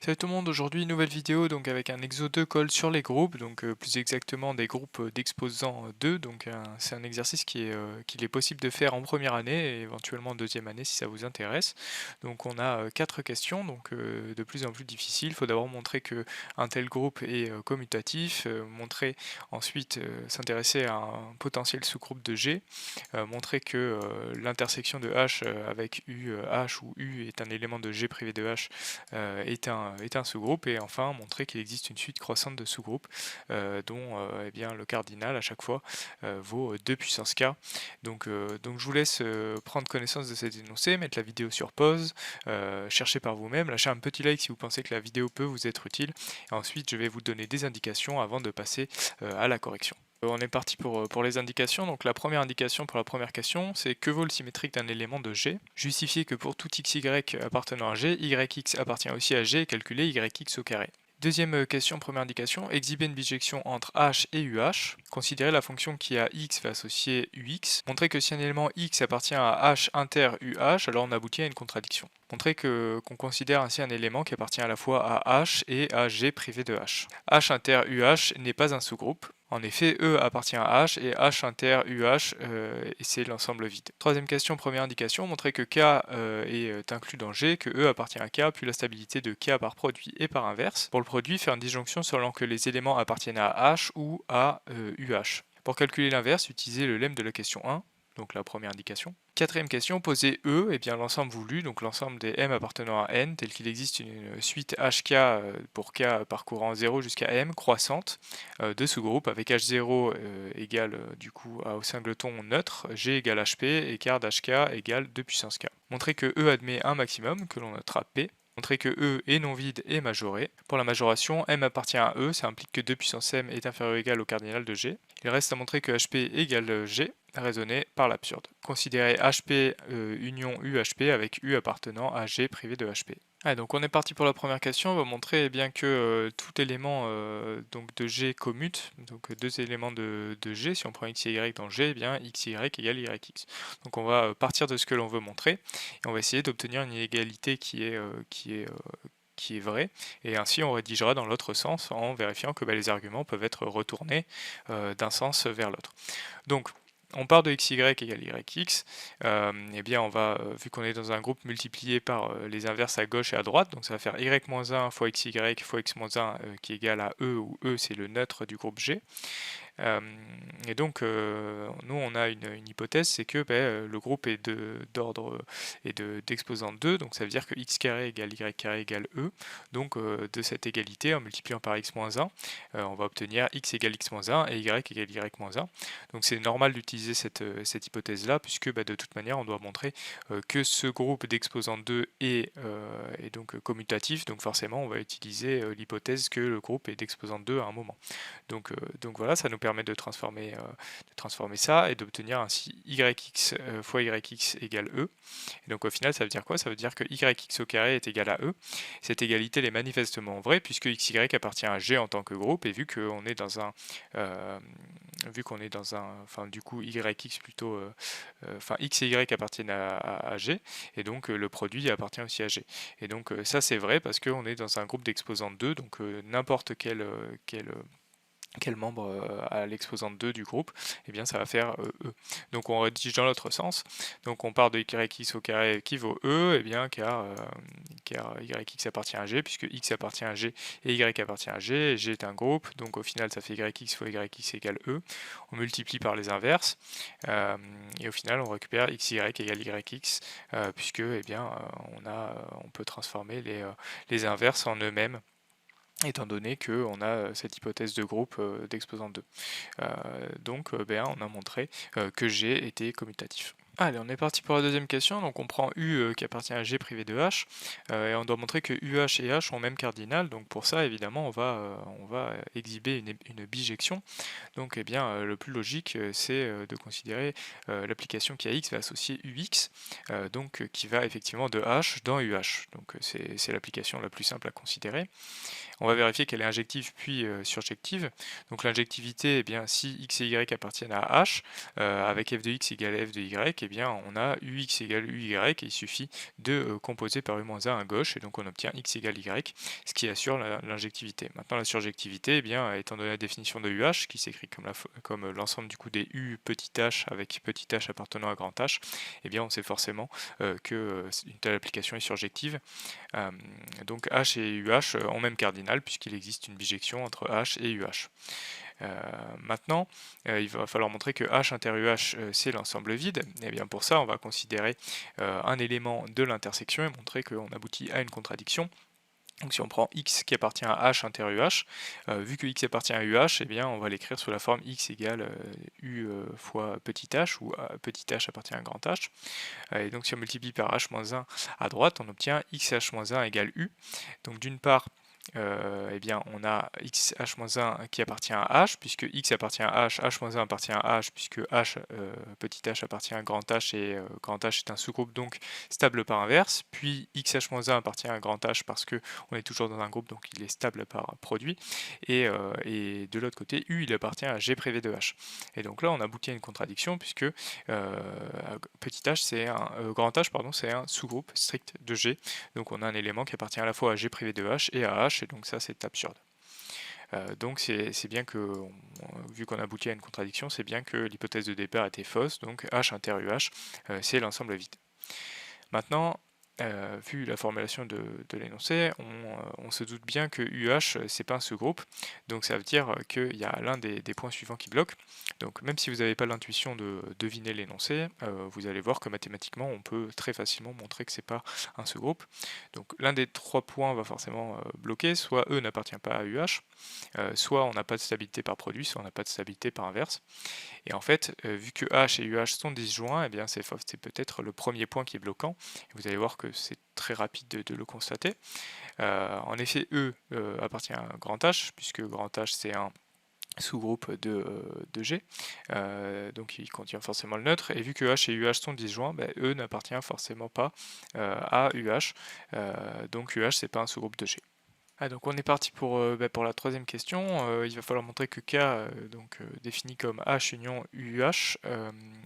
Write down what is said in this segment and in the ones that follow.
Salut tout le monde, aujourd'hui nouvelle vidéo donc avec un exo 2 colle sur les groupes, donc plus exactement des groupes d'exposants 2, donc c'est un exercice qu'il est possible de faire en première année et éventuellement en deuxième année si ça vous intéresse. Donc on a 4 questions, donc de plus en plus difficiles. Il faut d'abord montrer que un tel groupe est commutatif, montrer ensuite s'intéresser à un potentiel sous-groupe de G, montrer que l'intersection de H avec U, H ou U est un élément de G privé de H est un sous-groupe, et enfin montrer qu'il existe une suite croissante de sous-groupes dont eh bien, le cardinal à chaque fois vaut 2 puissance k. Donc je vous laisse prendre connaissance de cet énoncé, mettre la vidéo sur pause, chercher par vous-même, lâcher un petit like si vous pensez que la vidéo peut vous être utile, et ensuite je vais vous donner des indications avant de passer à la correction. On est parti pour les indications. Donc la première indication pour la première question, c'est que vaut le symétrique d'un élément de G. Justifier que pour tout xy appartenant à G, yx appartient aussi à G et calculer yx au carré. Deuxième question, première indication, exhiber une bijection entre h et UH. Considérer la fonction qui a x va associer UX. Montrer que si un élément x appartient à h inter UH, alors on aboutit à une contradiction. Montrer qu'on considère ainsi un élément qui appartient à la fois à h et à G privé de h. H inter UH n'est pas un sous-groupe. En effet, E appartient à H et H inter UH et c'est l'ensemble vide. Troisième question, première indication, montrer que K est inclus dans G, que E appartient à K, puis la stabilité de K par produit et par inverse. Pour le produit, faire une disjonction selon que les éléments appartiennent à H ou à UH. Pour calculer l'inverse, utilisez le lemme de la question 1, donc la première indication. Quatrième question, poser E, et bien l'ensemble voulu, donc l'ensemble des M appartenant à N, tel qu'il existe une suite HK pour K parcourant 0 jusqu'à M croissante de sous-groupes avec H0 égale du coup au singleton neutre, G égale HP et quart d'HK égale 2 puissance K. Montrer que E admet un maximum, que l'on notera P. Montrer que E est non vide et majoré. Pour la majoration, M appartient à E, ça implique que 2 puissance M est inférieur ou égal au cardinal de G. Il reste à montrer que HP égale G, raisonner par l'absurde. Considérer HP union UHP avec U appartenant à G privé de HP. Ah, donc on est parti pour la première question, on va montrer bien que tout élément donc de G commute, donc deux éléments de G, si on prend x et y dans G, eh bien xy égale yx. Donc on va partir de ce que l'on veut montrer, et on va essayer d'obtenir une inégalité qui est vraie, et ainsi on rédigera dans l'autre sens en vérifiant que les arguments peuvent être retournés d'un sens vers l'autre. Donc on part de xy égale yx, et bien on va, vu qu'on est dans un groupe multiplié par les inverses à gauche et à droite, donc ça va faire y-1 fois xy fois x-1 qui est égal à E, où E c'est le neutre du groupe G. Et donc nous on a une hypothèse, c'est que le groupe est d'ordre d'exposant 2, donc ça veut dire que x carré égale y carré égale E. Donc de cette égalité, en multipliant par x-1, on va obtenir x égale x-1 et y égale y-1. Donc c'est normal d'utiliser cette hypothèse là, puisque de toute manière on doit montrer que ce groupe d'exposant 2 est donc commutatif, donc forcément on va utiliser l'hypothèse que le groupe est d'exposant 2 à un moment. Donc voilà, ça nous permet de transformer ça et d'obtenir ainsi yx fois yx égale E. Et donc au final, ça veut dire quoi? Ça veut dire que yx au carré est égal à E. Cette égalité elle est manifestement vraie puisque xy appartient à G en tant que groupe, et vu qu'on est dans un enfin du coup yx plutôt, enfin x et y appartiennent à G, et donc le produit appartient aussi à G. Et donc ça c'est vrai parce qu'on est dans un groupe d'exposants 2, donc n'importe quel membre à l'exposante 2 du groupe, eh bien ça va faire E. Donc on rédige dans l'autre sens. Donc on part de yx au carré qui vaut E, et bien car yx appartient à G, puisque x appartient à G et y appartient à G, et G est un groupe, donc au final ça fait yx fois yx égale E. On multiplie par les inverses, et au final on récupère xy égale yx, puisque eh bien, on peut transformer les inverses en eux-mêmes, étant donné qu'on a cette hypothèse de groupe d'exposant 2. Donc on a montré que G était commutatif. Allez, on est parti pour la deuxième question. Donc on prend U qui appartient à G privé de H, et on doit montrer que UH et H ont même cardinal. Donc pour ça, évidemment, on va exhiber une bijection. Donc le plus logique, c'est de considérer l'application qui a X va associer UX, donc qui va effectivement de H dans UH. Donc c'est l'application la plus simple à considérer. On va vérifier qu'elle est injective puis surjective. Donc l'injectivité, eh bien si x et y appartiennent à h, avec f de x égale f de y, eh bien on a ux égale uy, et il suffit de composer par u-1 à gauche, et donc on obtient x égale y, ce qui assure l'injectivité. Maintenant la surjectivité, eh bien, étant donné la définition de UH, qui s'écrit comme l'ensemble du coup des U petit h avec petit h appartenant à grand H, eh bien on sait forcément que une telle application est surjective. Donc H et UH ont même cardinal, puisqu'il existe une bijection entre H et UH. Maintenant, il va falloir montrer que H inter UH c'est l'ensemble vide. Et bien pour ça, on va considérer un élément de l'intersection et montrer qu'on aboutit à une contradiction. Donc si on prend x qui appartient à h inter UH, vu que x appartient à UH, eh bien on va l'écrire sous la forme x égale u fois petit h, où petit h appartient à grand H. Et donc si on multiplie par h-1 à droite, on obtient xh-1 égale u. Donc d'une part, eh bien, on a xh-1 qui appartient à h, puisque x appartient à h, h-1 appartient à h, puisque h, petit h appartient à grand H, et grand H est un sous-groupe, donc stable par inverse. Puis xh-1 appartient à grand H parce que on est toujours dans un groupe, donc il est stable par produit. Et de l'autre côté, u, il appartient à g privé de h. Et donc là, on aboutit à une contradiction, puisque petit h, c'est grand H, pardon, c'est un sous-groupe strict de g. Donc on a un élément qui appartient à la fois à g privé de h et à h, et donc ça c'est absurde. Donc c'est bien que, vu qu'on aboutit à une contradiction, c'est bien que l'hypothèse de départ était fausse, donc h inter UH c'est l'ensemble vide. Maintenant, vu la formulation de l'énoncé, on se doute bien que UH c'est pas un sous-groupe, donc ça veut dire qu'il y a l'un des points suivants qui bloque. Donc même si vous n'avez pas l'intuition de deviner l'énoncé, vous allez voir que mathématiquement on peut très facilement montrer que c'est pas un sous-groupe. Donc l'un des trois points va forcément bloquer, soit E n'appartient pas à UH, soit on n'a pas de stabilité par produit, soit on n'a pas de stabilité par inverse. Et en fait, vu que H et UH sont disjoints, eh bien c'est peut-être le premier point qui est bloquant. Et vous allez voir que c'est très rapide de le constater. En effet, E appartient à grand H, puisque grand H c'est un sous-groupe de G, donc il contient forcément le neutre, et vu que H et UH sont disjoints, ben, E n'appartient forcément pas à UH, donc UH c'est pas un sous-groupe de G. Donc on est parti pour la troisième question. Il va falloir montrer que K, défini comme H union UH,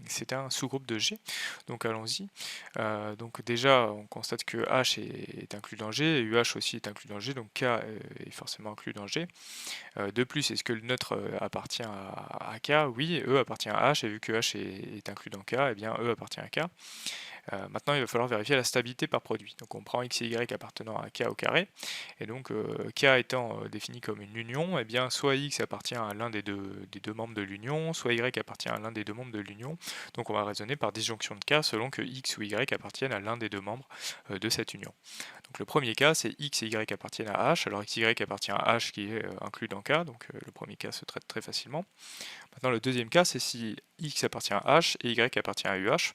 c'est un sous-groupe de G. Donc allons-y. Donc déjà, on constate que H est inclus dans G, et UH aussi est inclus dans G, donc K est forcément inclus dans G. De plus, est-ce que le neutre appartient à K? Oui, E appartient à H, et vu que H est inclus dans K, eh bien E appartient à K. Maintenant, il va falloir vérifier la stabilité par produit. Donc on prend x et y appartenant à K au carré, et donc K étant défini comme une union, eh bien soit x appartient à l'un des deux membres de l'union, soit y appartient à l'un des deux membres de l'union. Donc on va raisonner par disjonction de K selon que x ou y appartiennent à l'un des deux membres de cette union. Donc le premier cas, c'est x et y appartiennent à H, alors x et y appartient à H qui est inclus dans K, donc le premier cas se traite très facilement. Maintenant le deuxième cas, c'est si x appartient à H et y appartient à UH.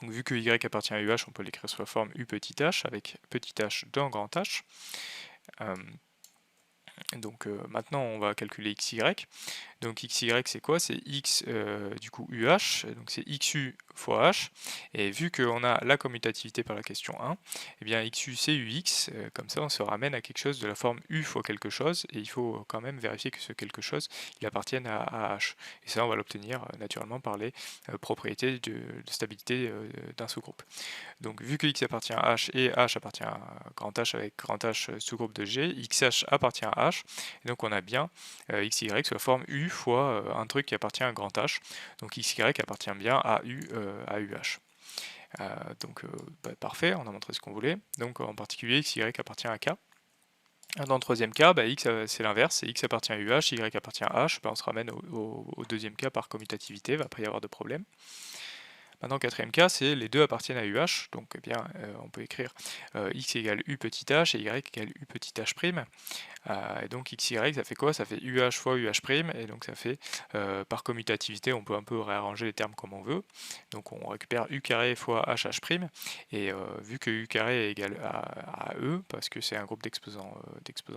Donc vu que y appartient à UH, on peut l'écrire sous la forme u petit h avec petit h dans grand H. Donc maintenant on va calculer xy. Donc xy c'est quoi? C'est x du coup UH, donc c'est xu fois h, et vu qu'on a la commutativité par la question 1, eh bien xu c'est ux, comme ça on se ramène à quelque chose de la forme u fois quelque chose, et il faut quand même vérifier que ce quelque chose il appartienne à h. Et ça on va l'obtenir naturellement par les propriétés de stabilité d'un sous-groupe. Donc vu que x appartient à h et h appartient à grand H avec grand H sous-groupe de G, xh appartient à h, et donc on a bien xy sous la forme u fois un truc qui appartient à grand H, donc xy appartient bien à UH. Parfait, on a montré ce qu'on voulait. Donc en particulier xy appartient à K. Dans le troisième cas, x c'est l'inverse, x appartient à UH, y appartient à H, on se ramène au deuxième cas par commutativité, il ne va pas y avoir de problème. Maintenant, quatrième cas, c'est les deux appartiennent à UH, donc eh bien, on peut écrire x égale u petit h et y égale u petit h prime. Et donc xy ça fait quoi? Ça fait UH fois UH prime, et donc ça fait par commutativité, on peut un peu réarranger les termes comme on veut. Donc on récupère U carré fois HH prime, et vu que U carré est égal à E, parce que c'est un groupe d'exposants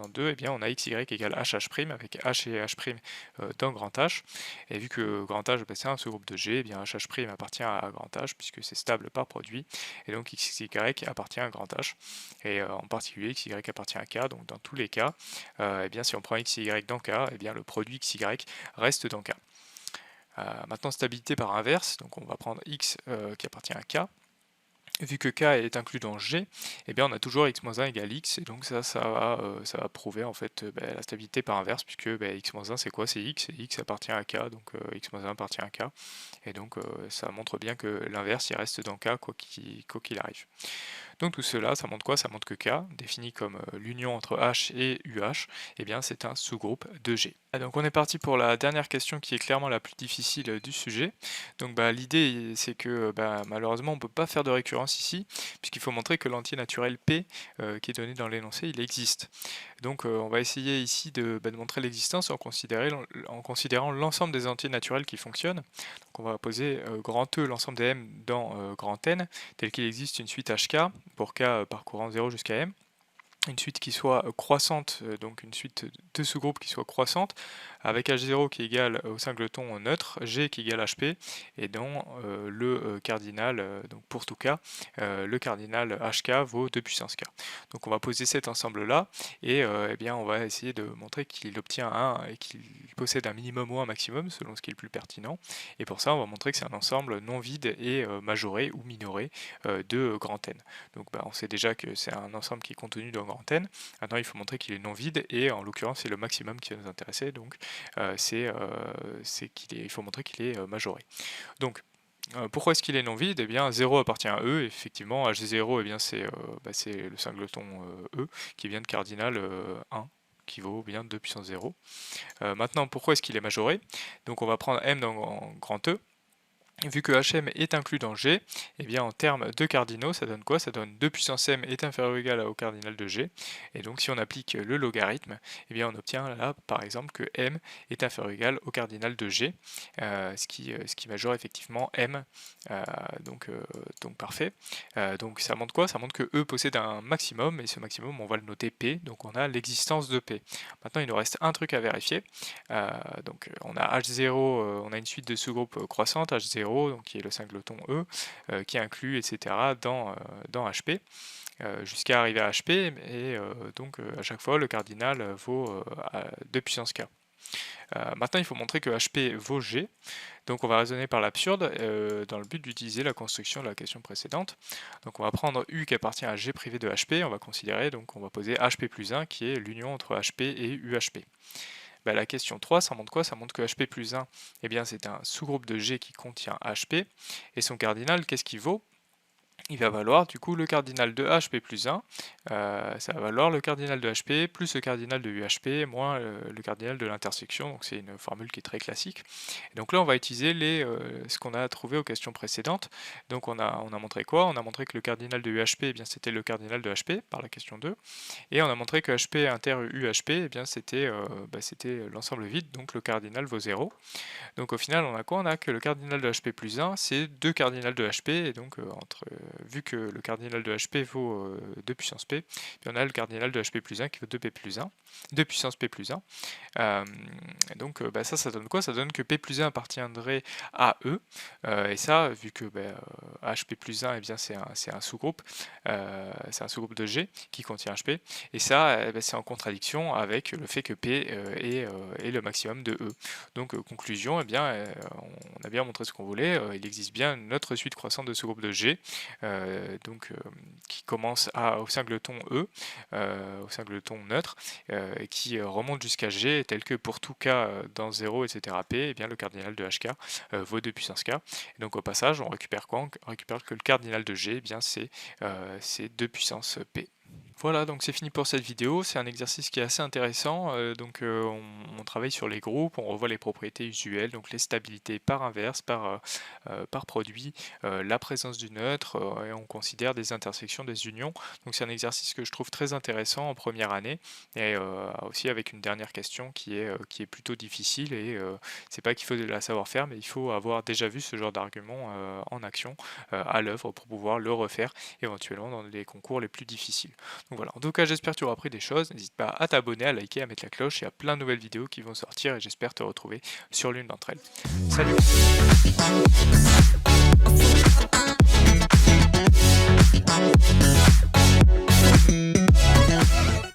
2, et bien on a XY égale HH prime avec H et H prime dans grand H. Et vu que grand H c'est un sous-groupe de G, et bien HH prime appartient à grand H puisque c'est stable par produit, et donc XY appartient à grand H. Et en particulier XY appartient à K, donc dans tous les cas, eh bien, si on prend xy dans K, eh bien, le produit xy reste dans K. Maintenant, stabilité par inverse, donc on va prendre x qui appartient à k. Vu que k est inclus dans g, eh bien on a toujours x-1 égale x, et donc ça va prouver en fait la stabilité par inverse, puisque x-1 c'est quoi? C'est x, et x appartient à k, donc x-1 appartient à k, et donc ça montre bien que l'inverse il reste dans k quoi qu'il arrive. Donc tout cela, ça montre quoi? Ça montre que K, défini comme l'union entre H et UH, eh bien c'est un sous-groupe de G. Donc on est parti pour la dernière question qui est clairement la plus difficile du sujet. Donc l'idée c'est que malheureusement on ne peut pas faire de récurrence ici, puisqu'il faut montrer que l'entier naturel P qui est donné dans l'énoncé, il existe. Donc on va essayer ici de montrer l'existence en considérant l'ensemble des entiers naturels qui fonctionnent. Donc on va poser grand E l'ensemble des M dans grand N, tel qu'il existe une suite HK, pour k parcourant 0 jusqu'à m, une suite qui soit croissante, donc une suite de sous-groupes qui soit croissante, avec H0 qui est égal au singleton neutre, G qui est égal à HP, et dont le cardinal, donc pour tout k, le cardinal HK vaut 2 puissance k. Donc on va poser cet ensemble-là, et eh bien on va essayer de montrer qu'il obtient un, et qu'il possède un minimum ou un maximum, selon ce qui est le plus pertinent, et pour ça on va montrer que c'est un ensemble non vide et majoré ou minoré de grand N. Donc on sait déjà que c'est un ensemble qui est contenu dans grand N. Maintenant il faut montrer qu'il est non vide, et en l'occurrence c'est le maximum qui va nous intéresser, donc il faut montrer qu'il est majoré. Donc pourquoi est-ce qu'il est non vide? Eh bien 0 appartient à E, effectivement H0 eh bien c'est le singleton E qui vient de cardinal 1 qui vaut bien 2 puissance 0. Maintenant pourquoi est-ce qu'il est majoré? Donc on va prendre M dans grand E. Vu que Hm est inclus dans G, eh bien en termes de cardinaux, ça donne quoi? Ça donne 2 puissance m est inférieur ou égal au cardinal de G. Et donc si on applique le logarithme, eh bien on obtient là par exemple que m est inférieur ou égal au cardinal de G, ce qui majore effectivement m, donc parfait. Donc ça montre quoi? Ça montre que E possède un maximum, et ce maximum on va le noter P, donc on a l'existence de P. Maintenant il nous reste un truc à vérifier. Donc on a H0, on a une suite de sous-groupes croissantes, H0 donc qui est le singleton E, qui inclut etc. dans HP, jusqu'à arriver à HP, et donc à chaque fois le cardinal vaut 2 puissance k. Maintenant il faut montrer que HP vaut G, donc on va raisonner par l'absurde dans le but d'utiliser la construction de la question précédente. Donc on va prendre U qui appartient à G privé de HP, on va considérer, donc on va poser HP plus 1 qui est l'union entre HP et UHP. La question 3, ça montre quoi? Ça montre que HP plus 1, eh bien c'est un sous-groupe de G qui contient HP, et son cardinal, qu'est-ce qu'il vaut? Il va valoir du coup le cardinal de HP plus 1, ça va valoir le cardinal de HP plus le cardinal de UHP moins le cardinal de l'intersection, donc c'est une formule qui est très classique. Et donc là on va utiliser ce qu'on a trouvé aux questions précédentes. Donc on a montré quoi? On a montré que le cardinal de UHP eh bien c'était le cardinal de HP par la question 2, et on a montré que HP inter UHP eh bien c'était l'ensemble vide, donc le cardinal vaut 0. Donc au final on a quoi? On a que le cardinal de HP plus 1 c'est 2 cardinal de HP, et donc vu que le cardinal de HP vaut 2 puissance P, puis on a le cardinal de HP plus 1 qui vaut 2P plus 1, 2 puissance P plus 1. Donc ça donne quoi? Ça donne que P plus 1 appartiendrait à E, et ça, vu que HP plus 1 eh bien, c'est un sous-groupe, de G qui contient HP, et ça c'est en contradiction avec le fait que P est le maximum de E. Donc conclusion, eh bien, on a bien montré ce qu'on voulait, il existe bien une autre suite croissante de sous-groupes de G, qui commence au singleton E, au singleton neutre, et qui remonte jusqu'à G, tel que pour tout K dans 0, etc. P, eh bien, le cardinal de HK vaut 2 puissance K. Et donc au passage, on récupère quoi? On récupère que le cardinal de G, eh bien, c'est 2 puissance P. Voilà, donc c'est fini pour cette vidéo. C'est un exercice qui est assez intéressant. On travaille sur les groupes, on revoit les propriétés usuelles, donc les stabilités par inverse, par produit, la présence du neutre, et on considère des intersections, des unions. Donc c'est un exercice que je trouve très intéressant en première année, et aussi avec une dernière question qui est plutôt difficile, et c'est pas qu'il faut la savoir faire, mais il faut avoir déjà vu ce genre d'argument en action, à l'œuvre, pour pouvoir le refaire éventuellement dans les concours les plus difficiles. Donc voilà, en tout cas j'espère que tu auras appris des choses, n'hésite pas à t'abonner, à liker, à mettre la cloche, il y a plein de nouvelles vidéos qui vont sortir, et j'espère te retrouver sur l'une d'entre elles. Salut!